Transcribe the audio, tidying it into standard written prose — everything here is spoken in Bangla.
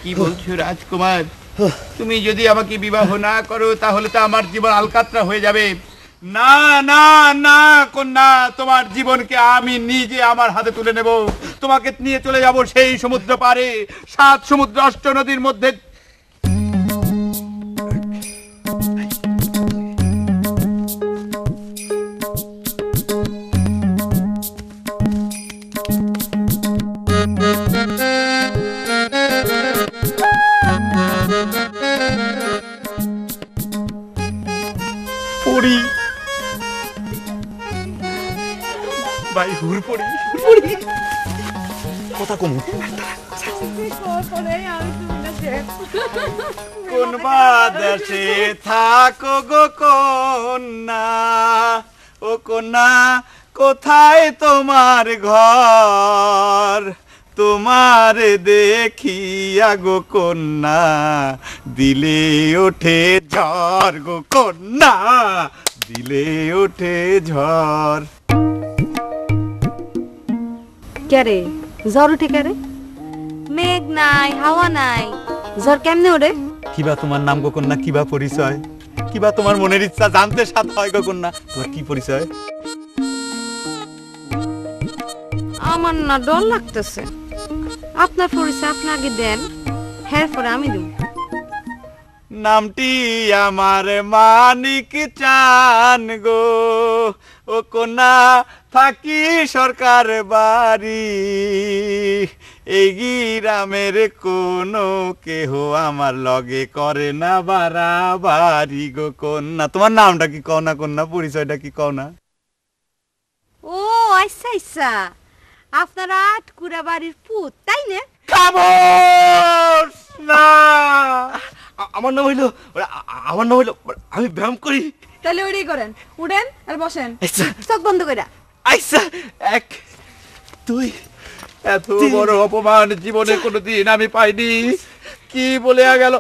কি বলছো রাজকুমার? তুমি যদি আমাকে বিবাহ না করো তাহলে তো আমার জীবন আলকাতরা হয়ে যাবে। না না না কন্যা, তোমার জীবনকে আমি নিজে আমার হাতে তুলে নেব। তোমাকে নিয়ে চলে যাব সেই সমুদ্র পারে, 7 সমুদ্র 8 নদীর মধ্যে। পড়ি ভাই, হুর পড়ি কথা কমু। কোন দেশে থাকো গো কন্যা, ও কন্যা কোথায় তোমার ঘর? তোমার দেখিয়া গো কন্যা দিলে ওঠে ঝড় গো কন্যা, দিলে ওঠে ঝড়। ক্যারে জ্বর উঠে ক্যারে? মেঘ নাই, হাওয়া নাই, জ্বর কেমনে ওরে? কিবা তোমার নাম গো কন্যা, কিবা পরিচয়? কিবা তোমার মনের ইচ্ছা জানতে সাথ হয় গো কন্যা, তোমার কি পরিচয়? আমার না ডর লাগতেছে। আপনার পরিচয় আপনি আগে দেন, হ্যাঁ পরে আমি দেব। নামটি আমার মানিক চান গো, ও কন্যা থাকি সরকার বাড়ি। এই গ্রামের কোনো কেহ আমার লগে করে না বাড়াবাড়ি গো কন্যা। তোমার নামটা কি কও না কন্যা, পরিচয়টা কি কও না? ও আচ্ছা আচ্ছা, আপনারা আটকুড়া বাড়ির পুত তাই না? খামোশ না, আমার নাম হইলো আমি ব্যায়াম করি। তাহলে ওইটাই করেন, উঠেন আর বসেন, আচ্ছা চোখ বন্ধ কইরা। আচ্ছা, 1 2 এত বড় অপমান জীবনে কোনোদিন আমি পাইনি। কি বলে গেল?